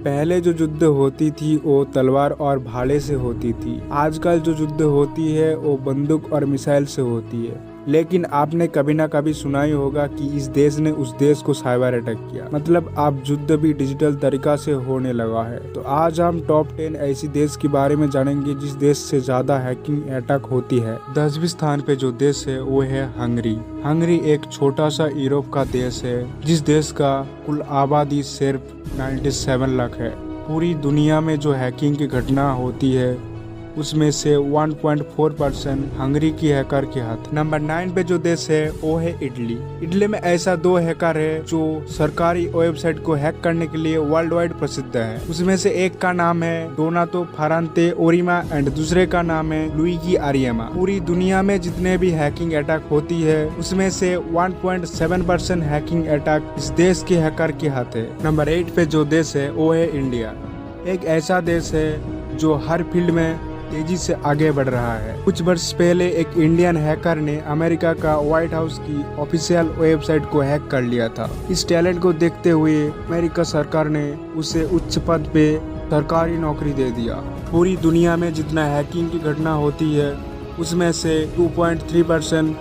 पहले जो युद्ध होती थी वो तलवार और भाले से होती थी। आजकल जो युद्ध होती है वो बंदूक और मिसाइल से होती है। लेकिन आपने कभी ना कभी सुना ही होगा कि इस देश ने उस देश को साइबर अटैक किया। मतलब अब युद्ध भी डिजिटल तरीका से होने लगा है। तो आज हम टॉप 10 ऐसी देश के बारे में जानेंगे जिस देश से ज्यादा हैकिंग अटैक होती है। 10वें स्थान पे जो देश है वो है हंगरी। हंगरी एक छोटा सा यूरोप का देश है जिस देश का कुल आबादी सिर्फ 97 लाख है। पूरी दुनिया में जो हैकिंग की घटना होती है उसमें से 1.4% हंगरी की हैकर के हाथ। नंबर 9 पे जो देश है वो है इटली। इटली में ऐसा 2 हैकर है जो सरकारी वेबसाइट को हैक करने के लिए वर्ल्ड वाइड प्रसिद्ध है। उसमें से एक का नाम है डोनातो फारांते ओरिमा एंड दूसरे का नाम है लुइगी आरियमा। पूरी दुनिया में जितने भी हैकिंग अटैक होती है उसमें से 1.7% हैकिंग अटैक इस देश के हैकर के हाथ है। नंबर 8 पे जो देश है वो है इंडिया। एक ऐसा देश है जो हर फील्ड में तेजी से आगे बढ़ रहा है। कुछ वर्ष पहले एक इंडियन हैकर ने अमेरिका का व्हाइट हाउस की ऑफिशियल वेबसाइट को हैक कर लिया था। इस टैलेंट को देखते हुए अमेरिका सरकार ने उसे उच्च पद पे सरकारी नौकरी दे दिया। पूरी दुनिया में जितना हैकिंग की घटना होती है उसमें से 2.3%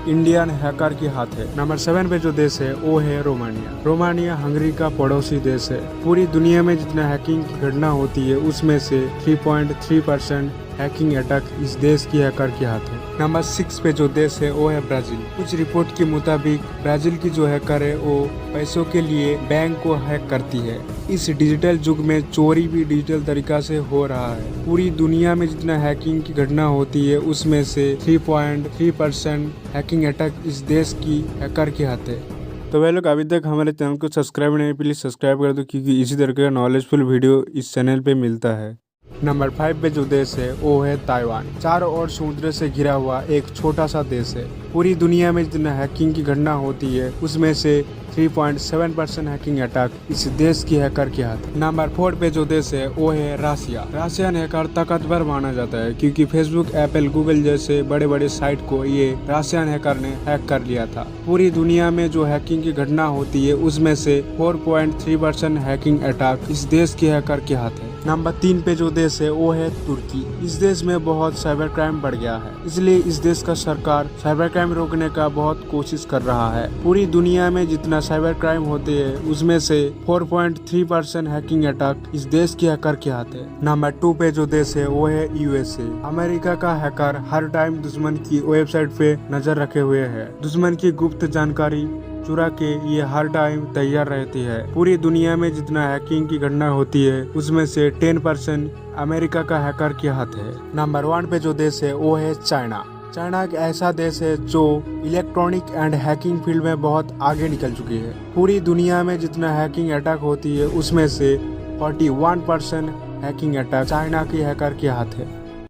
इंडियन हैकर के हाथ है। नंबर 7 पे जो देश है वो है रोमानिया। रोमानिया हंगरी का पड़ोसी देश है। पूरी दुनिया में जितना हैकिंग की घटना होती है उसमें से 3.3% हैकिंग अटैक इस देश की हैकर के हाथ है। नंबर 6 पे जो देश है वो है ब्राजील। कुछ रिपोर्ट के मुताबिक ब्राजील की जो हैकर है वो पैसों के लिए बैंक को हैक करती है। इस डिजिटल युग में चोरी भी डिजिटल तरीका से हो रहा है। पूरी दुनिया में जितना हैकिंग की घटना होती है उसमें से 3.3% हैकिंग अटैक इस देश की हैकर के हाथ है। तो वह लोग अभी तक हमारे चैनल को सब्सक्राइब नहीं, प्लीज सब्सक्राइब कर दो क्योंकि इसी तरह का नॉलेजफुल वीडियो इस चैनल पे मिलता है। नंबर 5 पे जो देश है वो है ताइवान। चारों ओर समुद्र से घिरा हुआ एक छोटा सा देश है। पूरी दुनिया में जितना हैकिंग की घटना होती है उसमें से 3.7% हैकिंग अटैक इस देश की हैकर के हाथ। नंबर 4 पे जो देश है वो है रशिया। रशियन हैकर ताकतवर माना जाता है क्योंकि फेसबुक, एप्पल, गूगल जैसे बड़े बड़े साइट को ये रशियन हैकर ने हैक कर लिया था। पूरी दुनिया में जो हैकिंग की घटना होती है उसमें से 4.3% हैकिंग अटैक इस देश के हैकर के हाथ है। नंबर 3 पे जो देश है वो है तुर्की। इस देश में बहुत साइबर क्राइम बढ़ गया है, इसलिए इस देश का सरकार साइबर क्राइम रोकने का बहुत कोशिश कर रहा है। पूरी दुनिया में जितना साइबर क्राइम होते हैं उसमें से 4.3% हैकिंग अटैक इस देश के हैकर के हाथ है। नंबर 2 पे जो देश है वो है यूएसए। अमेरिका का हैकर हर टाइम दुश्मन की वेबसाइट पे नजर रखे हुए है। दुश्मन की गुप्त जानकारी चुरा के ये हर टाइम तैयार रहती है। पूरी दुनिया में जितना हैकिंग की घटना होती है उसमें से 10% अमेरिका का हैकर के हाथ है। नंबर 1 पे जो देश है वो है चाइना। चाइना एक ऐसा देश है जो इलेक्ट्रॉनिक एंड हैकिंग फील्ड में बहुत आगे निकल चुकी है। पूरी दुनिया में जितना हैकिंग अटैक होती है उसमें से 41% हैकिंग अटैक चाइना के हैकर के हाथ है।